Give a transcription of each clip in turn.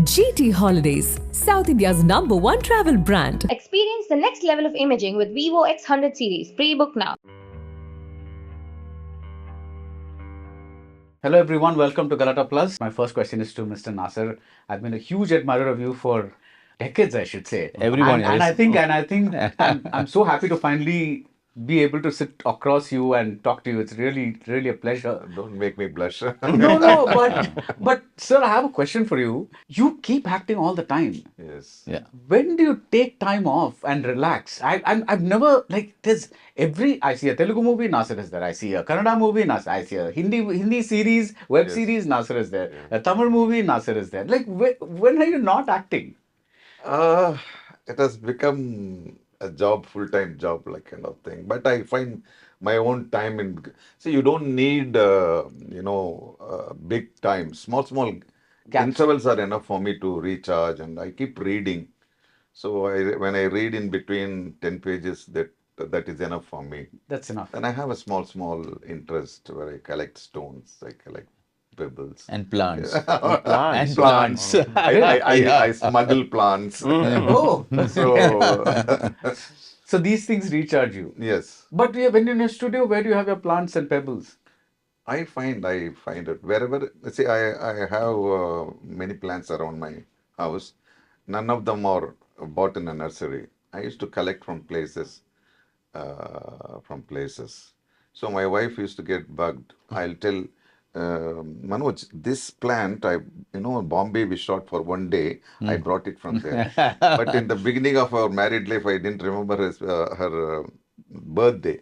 GT Holidays, South India's #1 travel brand. Experience the next level of imaging with Vivo X100 series. Pre-book now. Hello everyone, welcome to Galata Plus. My first question is to Mr. Nassar. I've been a huge admirer of you for decades, I should say. Everyone and is. I think I'm so happy to finally be able to sit across you and talk to you. It's really a pleasure. Don't make me blush. No, but sir, I have a question for you. You keep acting all the time. Yes. Yeah. When do you take time off and relax? I've never like there's I see a Telugu movie, Nassar is there. I see a Kannada movie, Nassar. I see a Hindi series, web Yes. series, Nassar is there. Yeah. A Tamil movie, Nassar is there. Like when are you not acting? It has become a job, full-time job, like kind of thing. But I find my own time in. See, you don't need, big time. Small Gaps. intervals are enough for me to recharge, and I keep reading. So when I read in between 10 pages, that is enough for me. That's enough. And I have a small interest where I collect stones, I collect pebbles. And plants. And plants. I smuggle plants. Oh, So, so these things recharge you. yes, But when you're in a studio, where do you have your plants and pebbles? I find it wherever. See, I have many plants around my house. None of them are bought in a nursery. I used to collect from places. So my wife used to get bugged. I'll tell Manoj, this plant, Bombay we shot for one day. I brought it from there. But in the beginning of our married life, I didn't remember her birthday,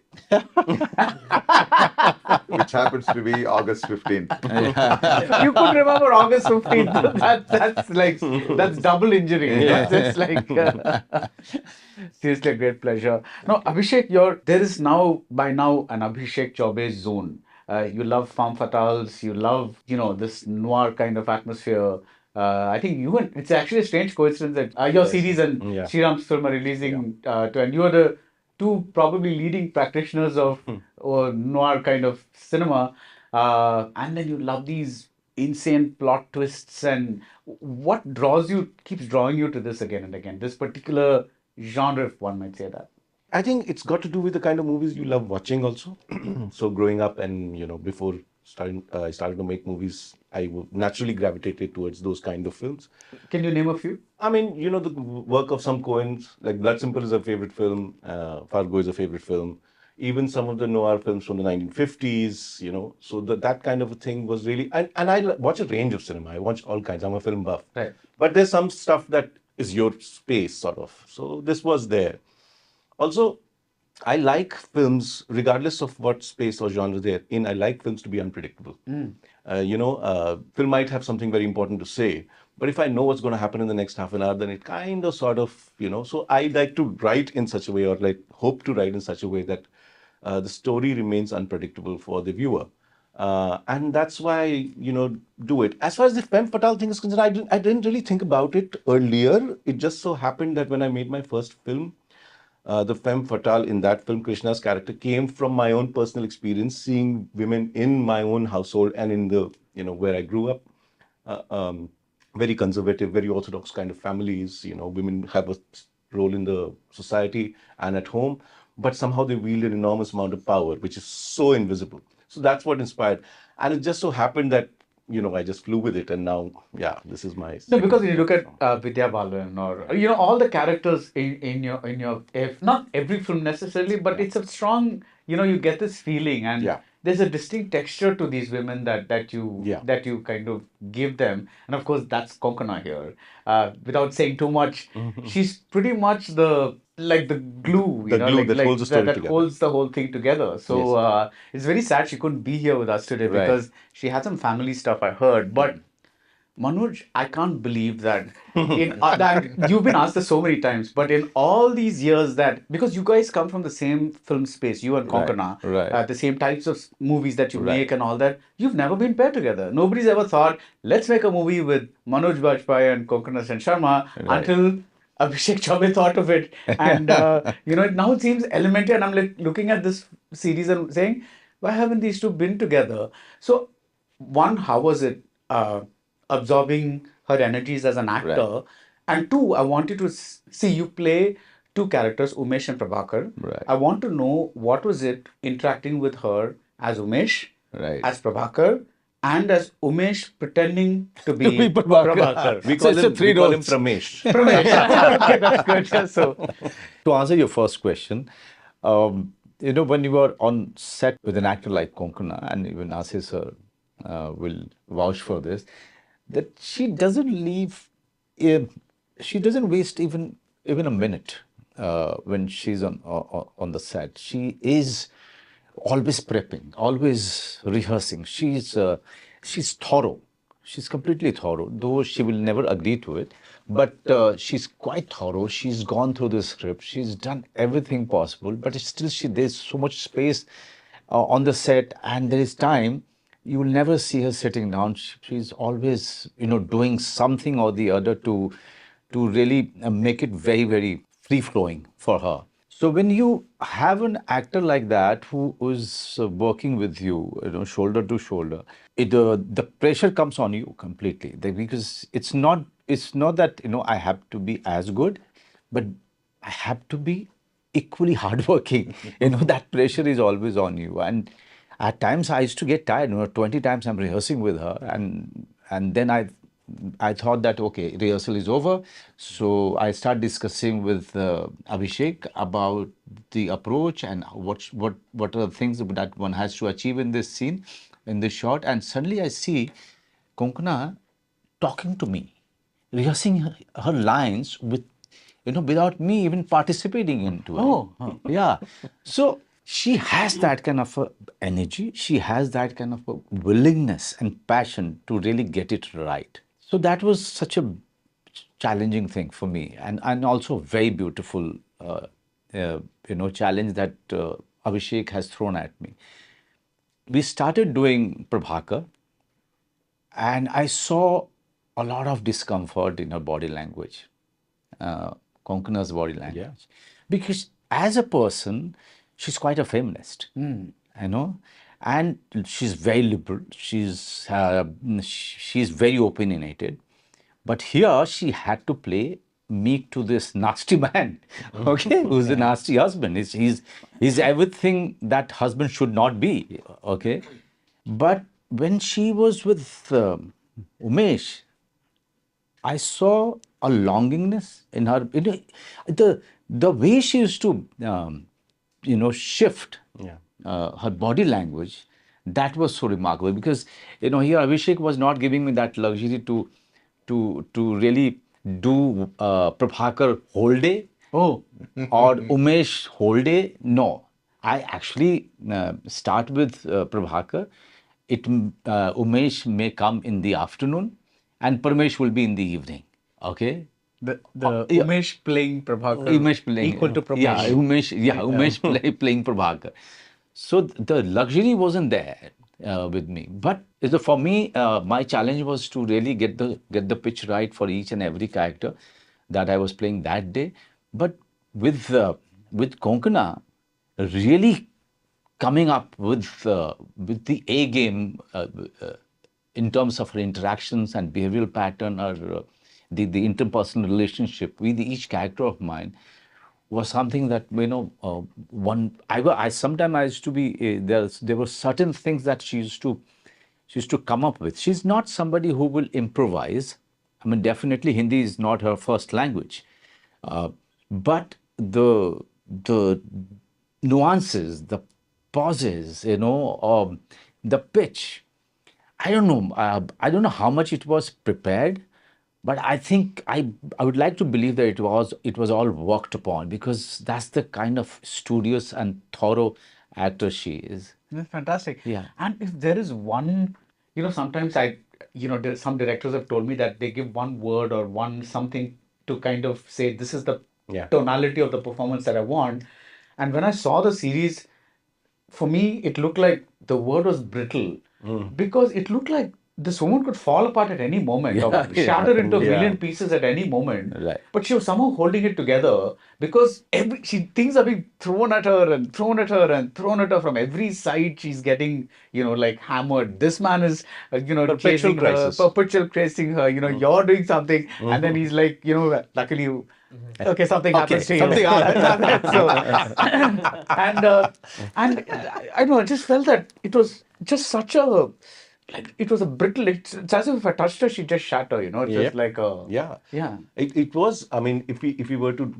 which happens to be August 15th. You could remember August 15th. That's double injury. That's like seriously a great pleasure. Now, Abhishek, there is by now an Abhishek Chaubey zone. You love femme fatales. You love this noir kind of atmosphere. I think it's actually a strange coincidence that your series and Sriram's film are releasing and you are the two probably leading practitioners of noir kind of cinema, and then you love these insane plot twists. And what keeps drawing you to this again and again? This particular genre, if one might say that. I think it's got to do with the kind of movies you love watching also. So growing up and, before I started to make movies, I naturally gravitated towards those kind of films. Can you name a few? I mean, the work of some Coens, like Blood Simple is a favorite film, Fargo is a favorite film, even some of the noir films from the 1950s, so that kind of a thing was really, and I watch a range of cinema. I watch all kinds. I'm a film buff. Right. But there's some stuff that is your space, sort of. So this was there. Also, I like films, regardless of what space or genre they're in, I like films to be unpredictable. Film might have something very important to say, but if I know what's going to happen in the next half an hour, then it kind of sort of, so I like to write in such a way, or like hope to write in such a way that the story remains unpredictable for the viewer. And that's why, do it. As far as the femme fatale thing is concerned, I didn't really think about it earlier. It just so happened that when I made my first film, the femme fatale in that film, Krishna's character, came from my own personal experience, seeing women in my own household and in the, where I grew up, very conservative, very orthodox kind of families. Women have a role in the society and at home, but somehow they wield an enormous amount of power, which is so invisible. So that's what inspired. And it just so happened that, I just flew with it, and now, this is my. No, because when you look at Vidya Balan or all the characters in your if not every film necessarily, but it's a strong you get this feeling, and there's a distinct texture to these women that you kind of give them, and of course that's Konkona here. Without saying too much, she's pretty much the glue, that holds the story together. Holds the whole thing together. So it's very sad she couldn't be here with us today because she had some family stuff, I heard. But Manoj, I can't believe that that you've been asked this so many times, but in all these years because you guys come from the same film space, you and Konkana, the same types of movies that you make and all that, you've never been paired together. Nobody's ever thought, let's make a movie with Manoj Bajpayee and Konkana Sen Sharma until Abhishek Chaubey thought of it. And, now it seems elementary. And I'm looking at this series and saying, why haven't these two been together? So, one, how was it? absorbing her energies as an actor. And two, I wanted to see you play two characters, Umesh and Prabhakar. Right. I want to know what was it interacting with her as Umesh, Right. as Prabhakar, and as Umesh pretending to be, be Prabhakar. Prabhakar. We So call it's a him, three we call him roles. Pramesh. Pramesh. Okay, that's good. Yeah, so, To answer your first question, when you are on set with an actor like Konkona, and even Asif sir will vouch for this, that she doesn't leave, she doesn't waste even a minute when she's on the set. She is always prepping, always rehearsing. She's thorough. She's completely thorough, though she will never agree to it. But she's quite thorough. She's gone through the script. She's done everything possible. But it's still, there's so much space on the set, and there is time. You will never see her sitting down. She's always, doing something or the other to really make it very, very free flowing for her. So when you have an actor like that who is working with you, shoulder to shoulder, the pressure comes on you completely. Because it's not that I have to be as good, but I have to be equally hardworking. That pressure is always on you. And at times I used to get tired. 20 times I'm rehearsing with her, and then I thought that okay, rehearsal is over, so I start discussing with Abhishek about the approach and what are the things that one has to achieve in this scene, in this shot, and suddenly I see Konkona talking to me, rehearsing her lines without me even participating into it. Yeah. So she has that kind of energy. She has that kind of a willingness and passion to really get it right. So that was such a challenging thing for me, and also very beautiful, challenge that Abhishek has thrown at me. We started doing Prabhakar, and I saw a lot of discomfort in her body language, Konkona's body language. Because as a person, she's quite a feminist, and she's very liberal. She's very opinionated. But here she had to play meek to this nasty man, okay, who's a nasty husband. He's everything that husband should not be, okay. But when she was with Umesh, I saw a longingness in her. The way she used to, shift her body language. That was so remarkable because here Abhishek was not giving me that luxury to really do Prabhakar whole day. oh, Or Umesh whole day. No, I actually start with Prabhakar. Umesh may come in the afternoon, and Parmesh will be in the evening. Okay. the yeah. Umesh playing Prabhakar. Umesh playing Equal to Pramesh. Yeah, Umesh playing Prabhakar. So the luxury wasn't there with me. But for me, my challenge was to really get the pitch right for each and every character that I was playing that day. But with Konkona, really coming up with the A game in terms of her interactions and behavioral pattern, or the interpersonal relationship with each character of mine was something that I sometimes I used to be there were certain things that she used to come up with. She's not somebody who will improvise. I mean, definitely Hindi is not her first language, but the nuances, the pauses, the pitch. I don't know. I don't know how much it was prepared, but I think I would like to believe that it was all worked upon, because that's the kind of studious and thorough actor she is. That's fantastic. Yeah. And if there is one, sometimes some directors have told me that they give one word or one something to kind of say, this is the tonality of the performance that I want. And when I saw the series, for me, it looked like the word was brittle because it looked like this woman could fall apart at any moment or Yeah, shatter into a yeah. million pieces at any moment. Right. But she was somehow holding it together because things are being thrown at her and thrown at her and thrown at her from every side. She's getting, like hammered. This man is, Perpetual chasing her, crisis. perpetual chasing her. You're doing something, and then he's like, luckily you. Okay, something happens to you. something happens. So, and I don't know. I just felt that it was just such a like it was a brittle. It's as if I touched her, she just shatter. It's just like a Yeah. It was, I mean, if we were to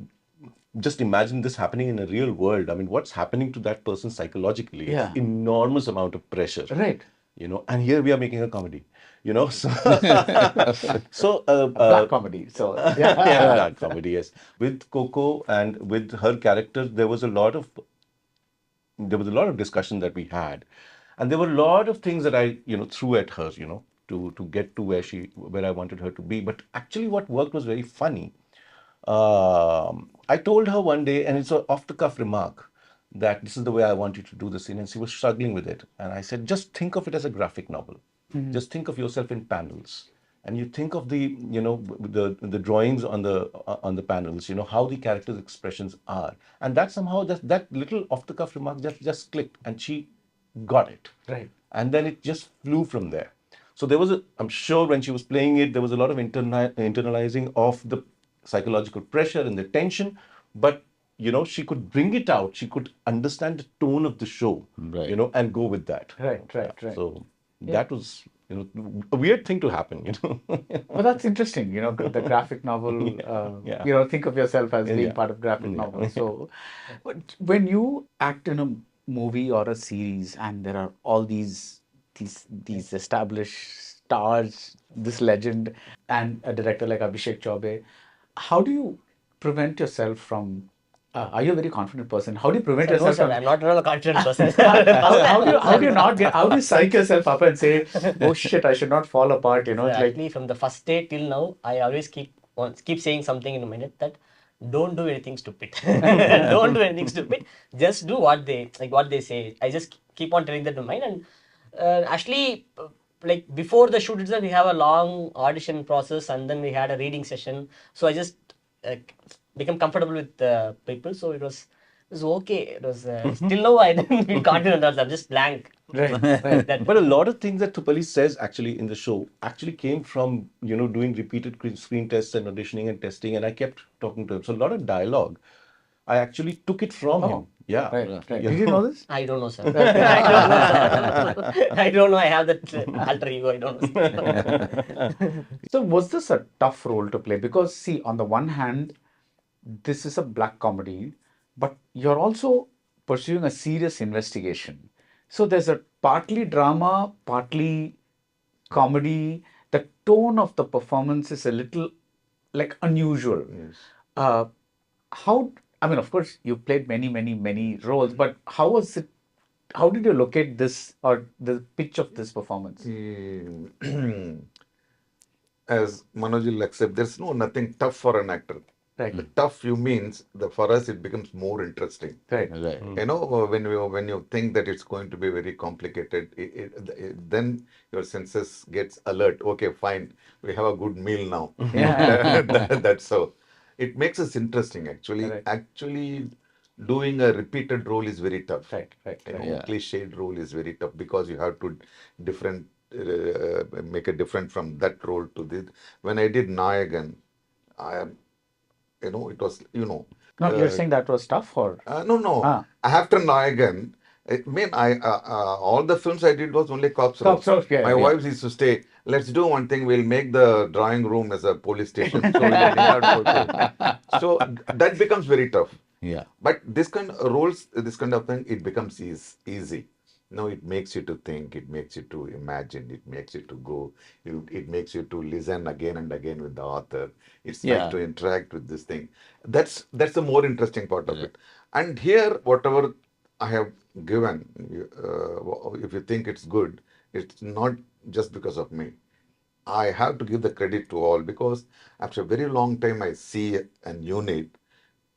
just imagine this happening in a real world, I mean, what's happening to that person psychologically? Yeah. It's enormous amount of pressure. Right. And here we are making a comedy, so, Black comedy. So yeah, black comedy, yes. With Coco and with her character, there was a lot of discussion that we had, and there were a lot of things that I threw at her, to get to where I wanted her to be. But actually, what worked was very funny. I told her one day, and it's an off the cuff remark, that this is the way I want you to do the scene, and she was struggling with it. And I said, just think of it as a graphic novel. Just think of yourself in panels, and you think of the drawings on the panels, how the characters' expressions are, and that somehow that little off the cuff remark just clicked, and she got it. Right. And then it just flew from there. So there was I'm sure when she was playing it, there was a lot of internalizing of the psychological pressure and the tension, but she could bring it out. She could understand the tone of the show, Right. And go with that. Right. So that was, a weird thing to happen, Well, that's interesting. The graphic novel. Yeah. Think of yourself as being Yeah. part of graphic novel. So, but when you act in a movie or a series, and there are all these established stars, this legend, and a director like Abhishek Chaubey, how do you prevent yourself from? Are you a very confident person? How do you prevent No, yourself sir, from? I'm not at all a confident person. How do you psych yourself up and say, oh shit, I should not fall apart? It's like Actually, from the first day till now, I always keep saying something in a minute that don't do anything stupid. Don't do anything stupid. Just do what they say. I just keep on telling that to mind. And actually, like before the shoot itself, we have a long audition process, and then we had a reading session. So I just become comfortable with people. So it was okay. It was still now I didn't feel confident. I'm just blank. right. But a lot of things that Tupali says actually in the show actually came from, doing repeated screen tests and auditioning and testing, and I kept talking to him. So a lot of dialogue, I actually took it from him. Yeah. Right. Did you know this? I don't know, sir. I don't know, sir. I don't know. I have that alter ego. I don't know. Sir. So was this a tough role to play? Because see, on the one hand, this is a black comedy, but you're also pursuing a serious investigation. So there's a partly drama, partly comedy. The tone of the performance is a little like unusual. Yes. How, I mean, of course, you played many roles, but how was it? How did you locate this or the pitch of this performance? As Manoj will accept, there's nothing tough for an actor. Right. The tough you means for us it becomes more interesting. Right. Right. When you think that it's going to be very complicated, then your senses gets alert. Okay, fine, we have a good meal now. Yeah. That's so. It makes us interesting. Actually, Correct. actually, doing a repeated role is very tough. Right. Yeah. Cliched role is very tough because you have to different make a different from that role to this. When I did Nayagan, I am. It was, No, you're saying that was tough or? no. Ah. After Nayagan, all the films I did was only cops roles. Cops roles, yeah, My yeah. wife used to say, let's do one thing, we'll make the drawing room as a police station. So, we'll hang out for so that becomes very tough. Yeah. But this kind of roles, this kind of thing, it becomes easy. No, it makes you to think, it makes you to imagine, it makes you to go, it makes you to listen again and again with the author. It's Yeah. like to interact with this thing. That's the more interesting part of it. And here, whatever I have given, if you think it's good, it's not just because of me. I have to give the credit to all because after a very long time, I see an unit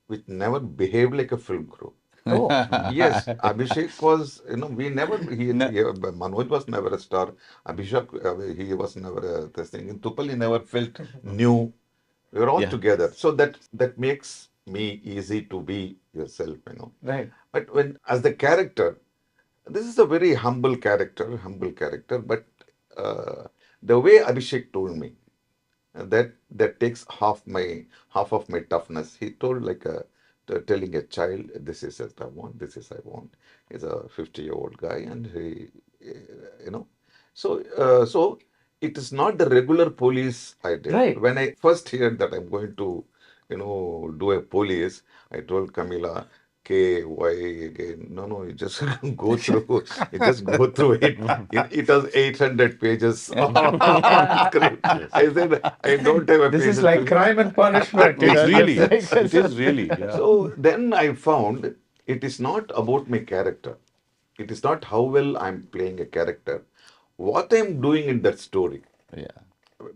which never behaved like a film crew. Oh, Yes, Abhishek was, we never, Manoj was never a star. Abhishek, he was never this thing. In Tupal, he never felt new. We were all Yeah. together. So that makes me easy to be yourself. right. But as the character, this is a very humble character, but the way Abhishek told me, that takes half of my toughness. He told like telling a child, this is what I want, this is I want. He's a 50-year-old guy, and he, you know, so it is not the regular police I did. Right. When I first heard that I'm going to, do a police, I told Camila, okay, why again? No, you just go through. You just go through it. It has 800 pages of script. I said, I don't have a This is patience like to- crime and punishment. It's really, It's like- it is really, yeah. So then I found it is not about my character. It is not how well I'm playing a character. What I'm doing in that story. Yeah.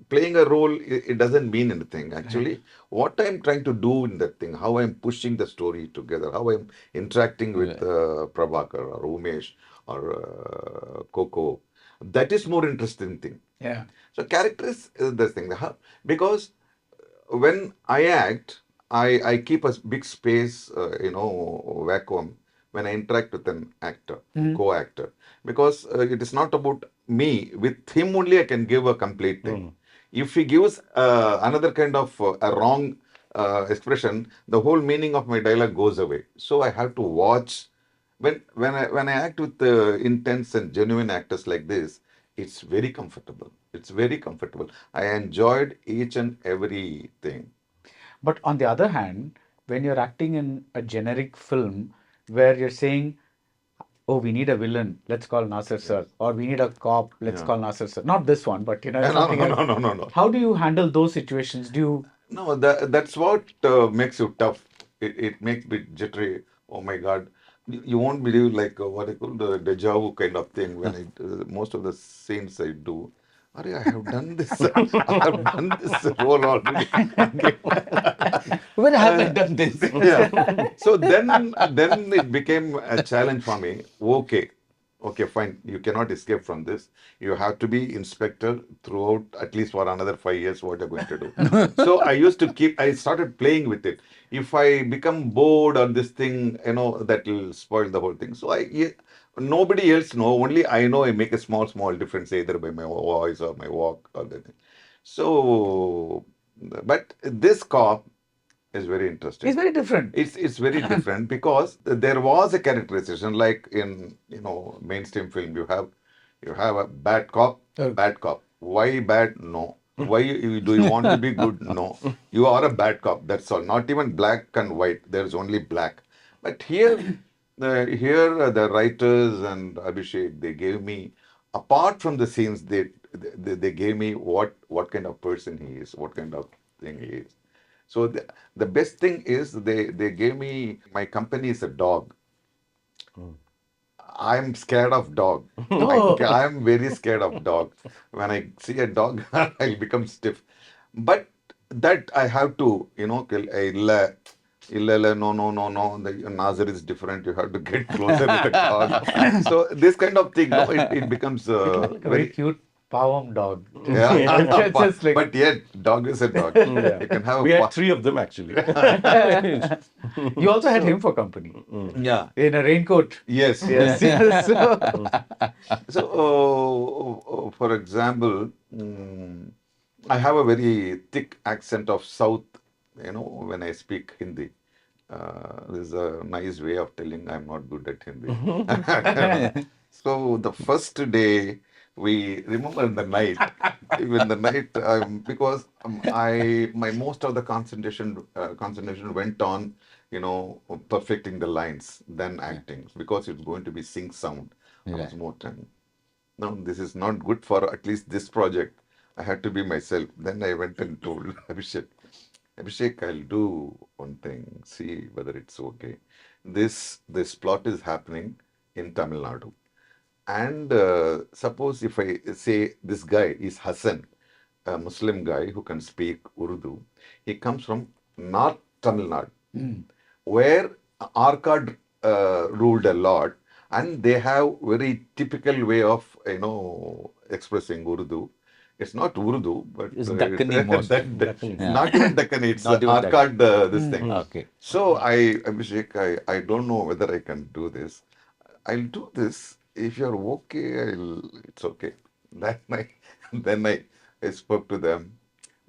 Playing a role, it doesn't mean anything. Actually, what I'm trying to do in that thing, how I'm pushing the story together, how I'm interacting with Prabhakar or Umesh or Coco, that is more interesting thing. yeah. So character is the thing. Because when I act, I keep a big space, vacuum when I interact with an actor, co-actor, because it is not about me. With him only, I can give a complete thing. If he gives another kind of a wrong expression, the whole meaning of my dialogue goes away. So I have to watch. When I act with intense and genuine actors like this, it's very comfortable. It's very comfortable. I enjoyed each and everything. But on the other hand, when you're acting in a generic film where you're saying, oh, we need a villain, let's call Nassar sir, or we need a cop, let's Yeah. call Nassar sir. Not this one, but No, something no, else. no, no, no, no. How do you handle those situations? Do you No, that's what makes you tough. It makes me jittery. Oh my God. You won't believe like what I call the deja vu kind of thing when most of the scenes I do. Are I have done this. I have done this role already. Okay. When have I done this? Yeah. So then it became a challenge for me. Okay, fine. You cannot escape from this. You have to be inspector throughout at least for another 5 years. What you're going to do? So I started playing with it. If I become bored on this thing, that will spoil the whole thing. So nobody else know. Only I know. I make a small difference either by my voice or my walk or the thing. So, but this cop is very interesting. it's very different. It's very different because there was a characterization like in mainstream film you have a bad cop, bad cop. Why bad? No. Why do you want to be good? No. You are a bad cop. That's all. Not even black and white. There's only black. But the writers and Abhishek, they gave me, apart from the scenes, they gave me what kind of person he is, what kind of thing he is. So the best thing is they gave me, my company is a dog. I'm scared of dog. I'm very scared of dog. When I see a dog, I become stiff. But that I have to, kill. No. The Nazar is different. You have to get closer with the dog. So this kind of thing, no, it becomes Like a very cute Pawam dog. yeah. It's just like- But yet, dog is a dog. You can have We a had 3 of them actually. You also had him for company yeah. in a raincoat. Yes. Yes. yes. So, So, for example, I have a very thick accent of South, when I speak Hindi. This is a nice way of telling I'm not good at Hindi. So, the first day, we remember in the night, even the night, because my most of the concentration went on, perfecting the lines than acting because it's going to be sync sound. I was Right. more time. No, this is not good for at least this project. I had to be myself. Then I went and told Abhishek, I'll do one thing. See whether it's okay. This plot is happening in Tamil Nadu, and suppose if I say this guy is Hassan, a Muslim guy who can speak Urdu. He comes from North Tamil Nadu, where Arcad ruled a lot, and they have very typical way of expressing Urdu. It's not Urdu, but It's Dakkani most. Dakkani. Yeah. not even Dakkani. It's Not even Arcad this thing. Okay. So Abhishek, I don't know whether I can do this. I'll do this. If you're okay, it's okay. Then I spoke to them.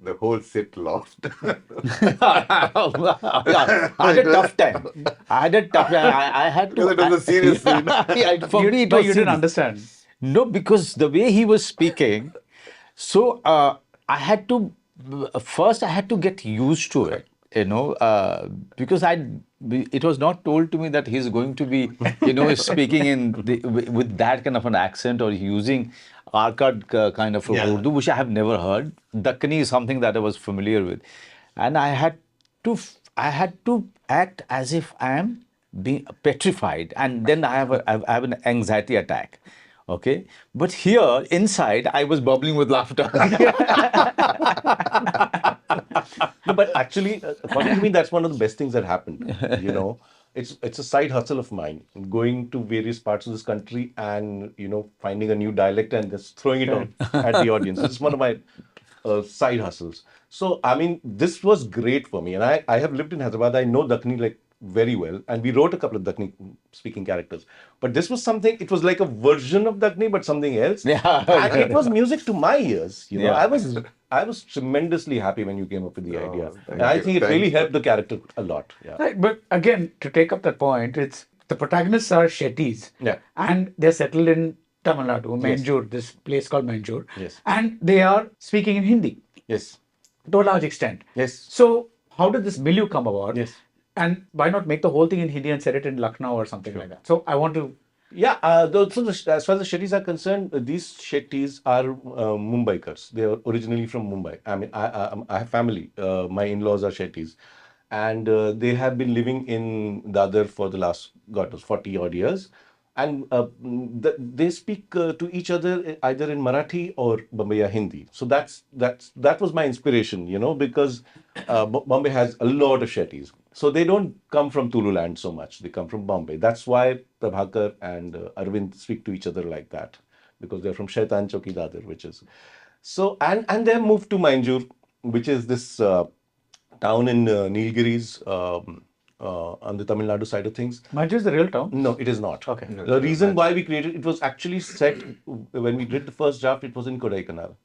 The whole set laughed. Yeah, I had a tough time. I had to. Because it was a serious scene. Yeah, for me, it No, was you didn't serious. understand. No, because the way he was speaking, so I had to first I had to get used to it, because it was not told to me that he's going to be, speaking with that kind of an accent or using Arcad kind of a Urdu, which I have never heard. Dakkani is something that I was familiar with, and I had to act as if I am being petrified, and then I have an anxiety attack. Okay, but here inside I was bubbling with laughter. No, but actually, according to me, that's one of the best things that happened. It's a side hustle of mine, going to various parts of this country and finding a new dialect and just throwing it on at the audience. It's one of my side hustles. So I mean, this was great for me, and I have lived in Hyderabad. I know Dakkani like very well, and we wrote a couple of Dakkani speaking characters. But this was something. It was like a version of Dakkani, but something else. Yeah. And it was music to my ears. Yeah. I was tremendously happy when you came up with the idea. thank And I you. think it Thank really you. helped the character a lot. Yeah. Right, but again, to take up that point, it's the protagonists are Shetties. Yeah. And they're settled in Tamil Nadu, Manjur, this place called Manjur. Yes. And they are speaking in Hindi Yes. to a large extent. Yes. So, how did this milieu come about? Yes. And why not make the whole thing in Hindi and set it in Lucknow or something like that? So, I want to. Yeah, as far as the Shetties are concerned, these Shetties are Mumbaikars. They are originally from Mumbai. I mean, I have family. My in-laws are Shetties. And they have been living in Dadar for the last, 40 odd years. And they speak to each other either in Marathi or Bombaya Hindi. So that was my inspiration, because Bombay has a lot of Shetties. So they don't come from Tululand so much. They come from Bombay. That's why Prabhakar and Arvind speak to each other like that, because they're from Shaitan Chowki Dadar, which is so. And they moved to Mainjur, which is this town in Nilgiris, on the Tamil Nadu side of things. Manjur is the real town. No, it is not. Okay. The reason why we created it was actually set when we did the first draft. It was in Kodaikanal.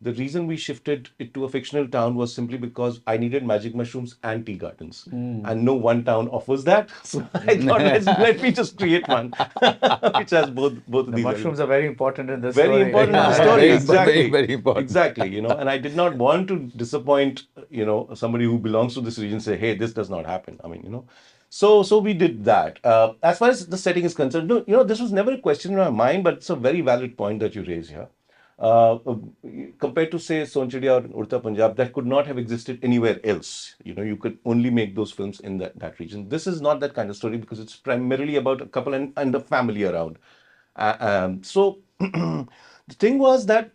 The reason we shifted it to a fictional town was simply because I needed magic mushrooms and tea gardens, and no one town offers that. So I thought let me just create one which has both of The these. mushrooms are very important in this Very story. important in the Yeah, story. very, Exactly. very, very important. Exactly. And I did not want to disappoint, somebody who belongs to this region, say, hey, this does not happen. I mean, So we did that. As far as the setting is concerned, no, this was never a question in my mind, but it's a very valid point that you raise here. Compared to, say, Sonchadiya or Urta Punjab, that could not have existed anywhere else. You could only make those films in that region. This is not that kind of story because it's primarily about a couple and a family around. So the thing was that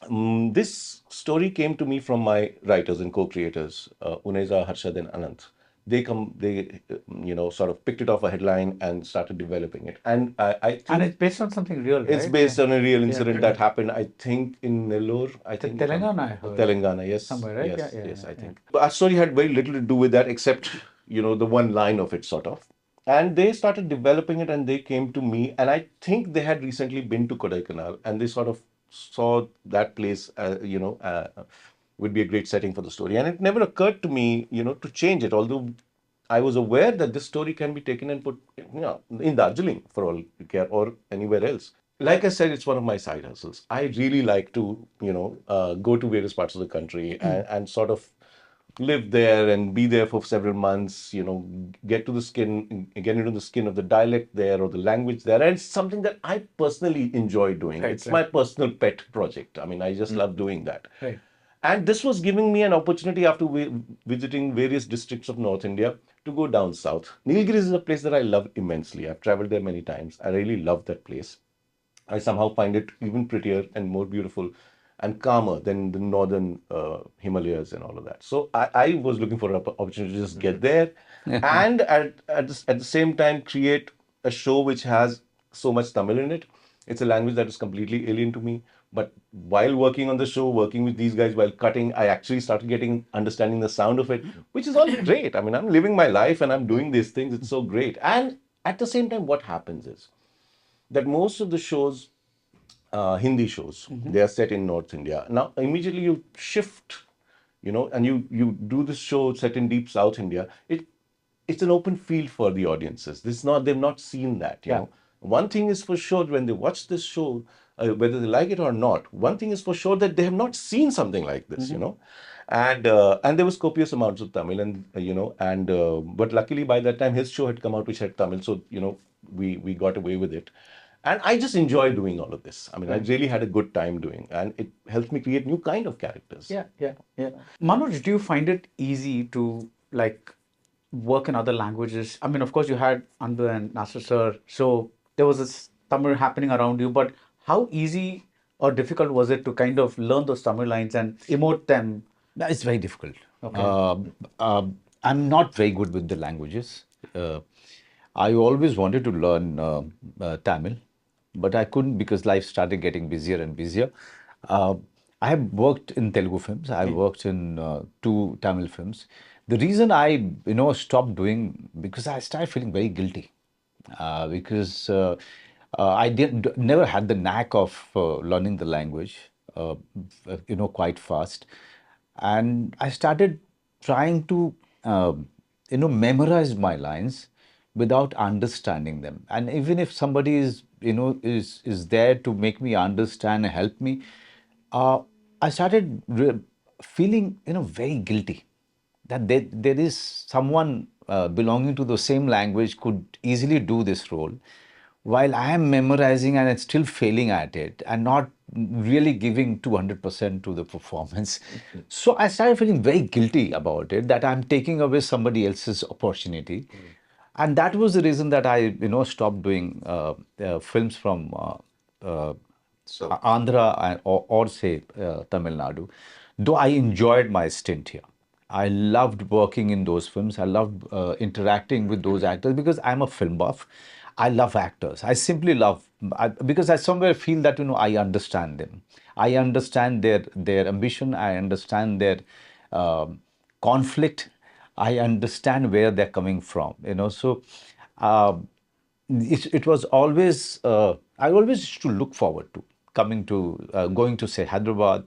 this story came to me from my writers and co-creators, Uneza, Harshad, and Anant. They sort of picked it off a headline and started developing it. And I think And it's based on something real, right? it's based on a real incident that happened, I think, in Nellore. I think Telangana, I heard. Telangana, yes. Somewhere, right? Yes, Yeah, yes, yeah, I think. But our story had very little to do with that except, the one line of it, sort of. And they started developing it and they came to me. And I think they had recently been to Kodaikanal and they sort of saw that place, would be a great setting for the story. And it never occurred to me, to change it, although I was aware that this story can be taken and put, in Darjeeling for all you care, or anywhere else. Like I said, it's one of my side hustles. I really like to, go to various parts of the country and sort of live there and be there for several months, get into the skin of the dialect there or the language there. And it's something that I personally enjoy doing. Right, it's right. my personal pet project. I mean, I just love doing that. Right. And this was giving me an opportunity after visiting various districts of North India to go down south. Nilgiris is a place that I love immensely. I've traveled there many times. I really love that place. I somehow find it even prettier and more beautiful and calmer than the northern Himalayas and all of that. So I was looking for an opportunity to just get there and at the same time create a show which has so much Tamil in it. It's a language that is completely alien to me. But while working on the show, working with these guys while cutting, I actually started understanding the sound of it, which is all great. I mean, I'm living my life and I'm doing these things. It's so great. And at the same time, what happens is that most of the shows, Hindi shows, they are set in North India. Now, immediately you shift, and you do this show set in deep South India. It's an open field for the audiences. They've not seen that. You know, one thing is for sure when they watch this show, whether they like it or not. One thing is for sure that they have not seen something like this. And there was copious amounts of Tamil, and but luckily by that time his show had come out which had Tamil, so we got away with it. And I just enjoy doing all of this. I mean, I really had a good time doing, and it helped me create new kind of characters. Yeah. Manoj, do you find it easy to like work in other languages? I mean, of course, you had Anbu and Nassar sir, so there was this Tamil happening around you. But how easy or difficult was it to kind of learn those Tamil lines and emote them? That is very difficult. Okay. I'm not very good with the languages. I always wanted to learn Tamil, but I couldn't because life started getting busier and busier. I have worked in Telugu films. I worked in 2 Tamil films. The reason I, stopped doing because I started feeling very guilty because I never had the knack of learning the language, quite fast, and I started trying to, memorize my lines without understanding them. And even if somebody is there to make me understand and help me, I started feeling, very guilty that there is someone belonging to the same language could easily do this role while I am memorizing and still failing at it and not really giving 200% to the performance. So I started feeling very guilty about it, that I'm taking away somebody else's opportunity. And that was the reason that I, stopped doing films from So, Andhra or say Tamil Nadu, though I enjoyed my stint here. I loved working in those films. I loved interacting with those actors because I'm a film buff. I love actors. I simply love because I somewhere feel that I understand them. I understand their ambition. I understand their conflict. I understand where they're coming from. So uh, it was always I always used to look forward to going to say Hyderabad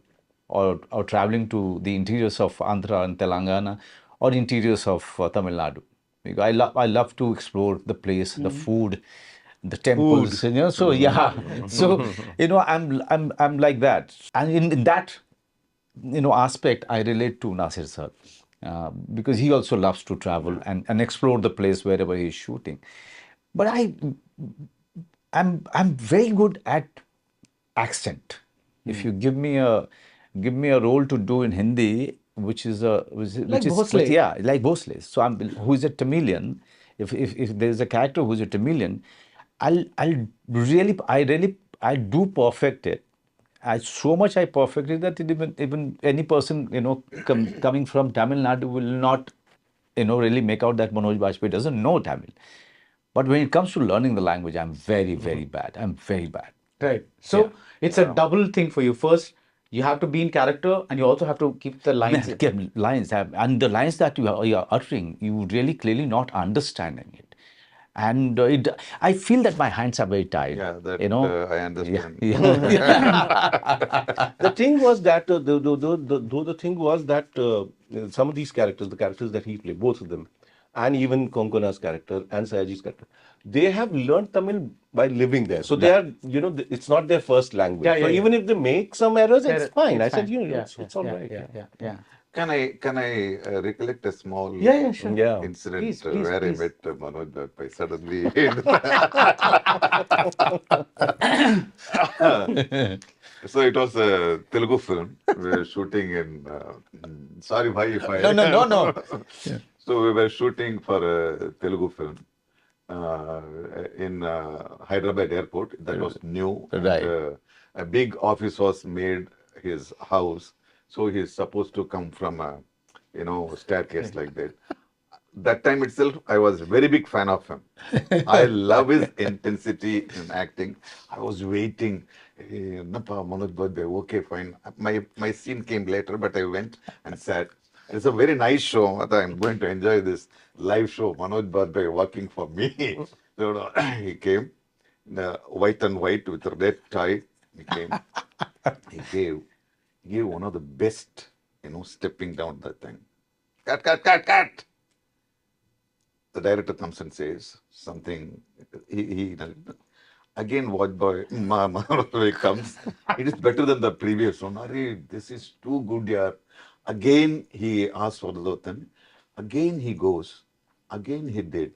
or traveling to the interiors of Andhra and Telangana or interiors of Tamil Nadu. Because I love to explore the place, the food, the temples. So yeah, so I'm like that, and in that aspect, I relate to Nasir sir because he also loves to travel and explore the place wherever he's shooting. But I'm very good at accent. If you give me a role to do in Hindi, which is Like Bhosle. yeah, like Bhosle. So who is a Tamilian. If there's a character who's a Tamilian, I do perfect it. So much I perfect it that even any person coming from Tamil Nadu will not really make out that Manoj Bajpayee doesn't know Tamil. But when it comes to learning the language, I'm very, very bad. I'm very bad. Right. So it's a double thing for you. First, you have to be in character and you also have to keep the lines. Lines and the lines that you are uttering, you really clearly not understanding it. And I feel that my hands are very tired. yeah, that I understand. The thing was that the thing was that some of these characters, the characters that he played, both of them, and even Konkona's character and Sayaji's character, they have learned Tamil by living there. So they are, it's not their first language. Yeah, so yeah, even if they make some errors, it's fine. I said, Yeah, it's all right. Yeah. Can I recollect a small Yeah, sure. Yeah. incident Please, where please. I met Manoj Bajpayee suddenly? So it was a Telugu film. We were shooting in. Sorry, bhai, if I. No. So we were shooting for a Telugu film in Hyderabad airport. That was new. Right. And, a big office was made his house. So he's supposed to come from a, staircase like that. That time itself, I was very big fan of him. I love his intensity in acting. I was waiting. Napa Manoj Bajpayee, okay, fine. My scene came later, but I went and sat. It's a very nice show. I'm going to enjoy this live show. Manoj Bajpayee working for me. So, he came, white and white with a red tie. He came. He gave one of the best, stepping down that thing. Cut, cut, cut, cut. The director comes and says something. He again watch boy comes. It is better than the previous one. Arey, this is too good, yaar. Again he asks for the thing. Again he goes. Again he did.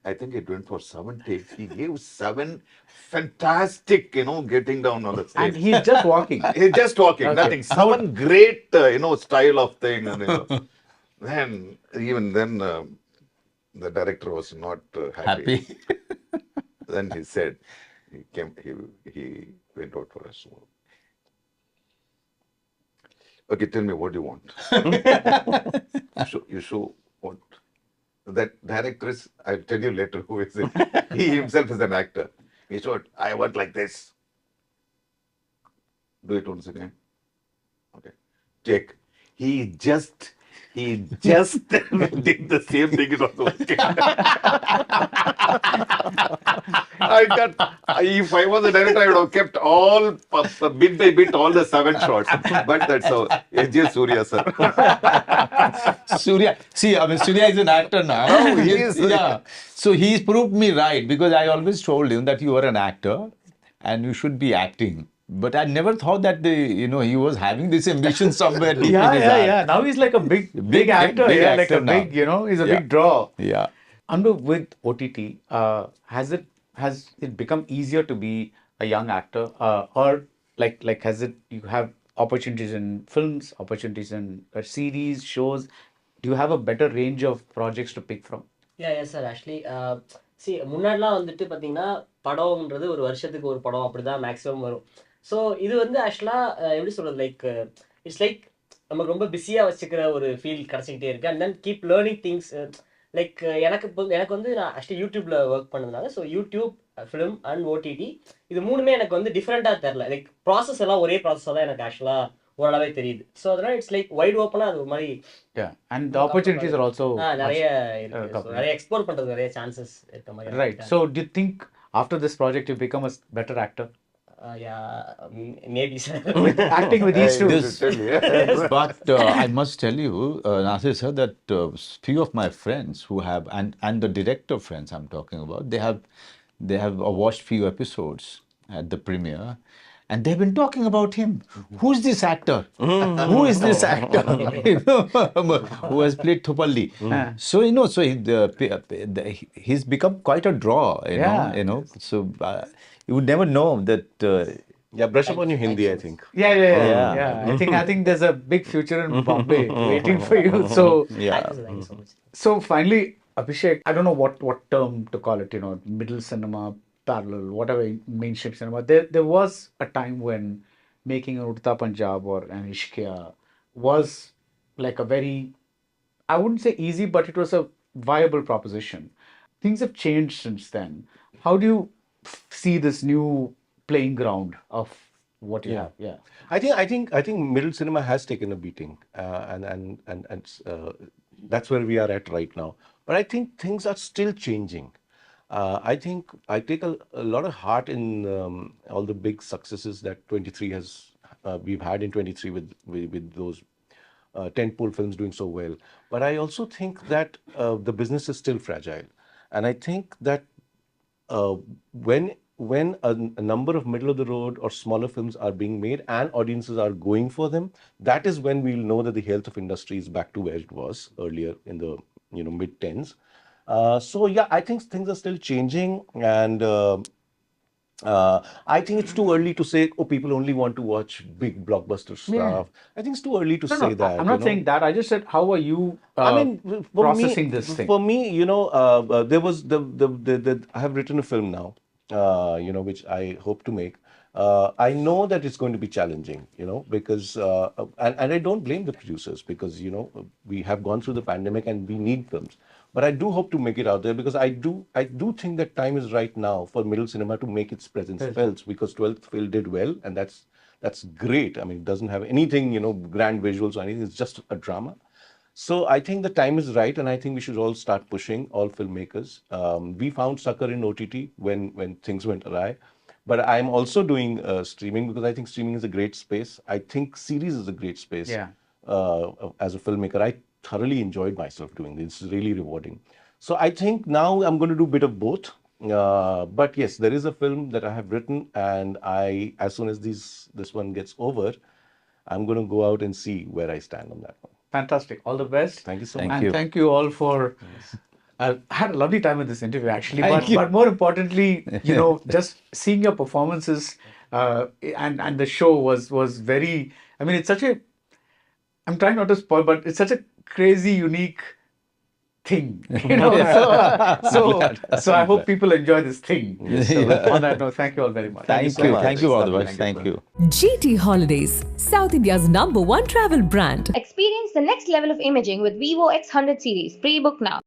I think it went for 7 takes. He gave 7 fantastic, getting down on the stage. And he's just walking. He's just walking, Okay. nothing. 7 great, style of thing. And, then, even then, the director was not happy. Then he said, he went out for a smoke. Okay, tell me what you want. You show what? That director is, I'll tell you later who is it. He himself is an actor. He showed, I want like this. Do it once again. Okay. Take. He just did the same thing. It was okay. If I was a director, I would have kept all, bit by bit, all the 7 shots. But that's how. Ajay Surya, sir. Surya, see, I mean, Surya is an actor now. Oh, he is. Yeah. So he's proved me right because I always told him that you are an actor and you should be acting. But I never thought that he was having this ambition somewhere deep in his heart. Now he's like a big actor. big Like actor a now. big, he's a Yeah. big draw. Yeah. Anbu, with OTT, has it become easier to be a young actor, or like has it, you have opportunities in films, opportunities in series, shows? Do you have a better range of projects to pick from? Yes sir, actually see முன்னாடிலாம் வந்துட்டு பார்த்தீங்கன்னா படம்ன்றது ஒரு வருஷத்துக்கு ஒரு படம் அப்படிதான் maximum வரும். So இது வந்து ஆக்சுவலாக எப்படி சொல்கிறது, லைக் இட்ஸ் லைக் நம்ம ரொம்ப பிஸியாக வச்சுக்கிற ஒரு ஃபீல் கிடச்சிக்கிட்டே இருக்கு. And then keep learning things. Like எனக்கு வந்து நான் ஆக்சுவலி யூடியூப்ல ஒர்க் பண்ணதுனால, so YouTube, film and OTT இது மூணுமே எனக்கு வந்து டிஃப்ரெண்ட்டாக தெரில. லைக் ப்ராசஸ் எல்லாம் ஒரே ப்ராசஸாக தான் எனக்கு ஆக்சுவலாக ஓரளவே தெரியுது. ஸோ அதனால இட்ஸ் லைக் வைட் ஓப்பனாக அது ஒரு மாதிரி And the opportunities are also நிறைய இருக்கு. So, நிறைய எக்ஸ்ப்ளோர் பண்றது நிறைய சான்சஸ் இருக்க மாதிரி. right. So do you think after this project you become a better actor? Maybe sir. Acting with these two. But I must tell you, Nassar sir, that few of my friends who have, and the director friends I'm talking about, they have watched few episodes at the premiere, and they've been talking about him. Who's this actor? Who is this actor? Who has played Thupalli? So he's become quite a draw. You know. So you would never know that. Yeah, brush up on your Hindi, I think. Yeah. I think there's a big future in Bombay waiting for you. So Thank you so much. So finally, Abhishek, I don't know what term to call it, middle cinema, parallel, whatever, mainstream cinema. There was a time when making an Udta Punjab or an Ishqiya was like a very, I wouldn't say easy, but it was a viable proposition. Things have changed since then. How do you see this new playing ground of what you have? Yeah. I think middle cinema has taken a beating, and that's where we are at right now. But I think things are still changing. I think I take a lot of heart in all the big successes that 23 has we've had in 23 with those tentpole films doing so well. But I also think that the business is still fragile, and I think that when a number of middle of the road or smaller films are being made and audiences are going for them, that is when we'll know that the health of industry is back to where it was earlier in the mid 10s. So yeah, I think things are still changing, and I think it's too early to say, people only want to watch big blockbuster stuff. I think it's too early to say that. I'm not saying that. I just said, how are you processing this thing? For me, there was I have written a film now, which I hope to make. I know that it's going to be challenging, because and I don't blame the producers because we have gone through the pandemic and we need films. But I do hope to make it out there because I do think that time is right now for middle cinema to make its presence felt because 12th Fail did well and that's great. I mean, it doesn't have anything grand visuals or anything. It's just a drama. So I think the time is right, and I think we should all start pushing, all filmmakers. We found succor in OTT when things went awry, but I'm also doing streaming because I think streaming is a great space. I think series is a great space. Yeah. As a filmmaker, I thoroughly enjoyed myself doing this. It's really rewarding. So I think now I'm going to do a bit of both. But yes, there is a film that I have written, and as soon as this one gets over, I'm going to go out and see where I stand on that one. Fantastic. All the best. Thank you so Thank much. And you. thank you all for. I had a lovely time with this interview, actually. Thank you. But more importantly, just seeing your performances and the show was very. I mean, it's such a. I'm trying not to spoil, but it's such a crazy, unique thing. So I hope people enjoy this thing. So on that note, thank you all very much. Thank you. Thank you, Baradwaj. Thank you. GT Holidays, South India's #1 travel brand. Experience the next level of imaging with Vivo X100 series. Pre-book now.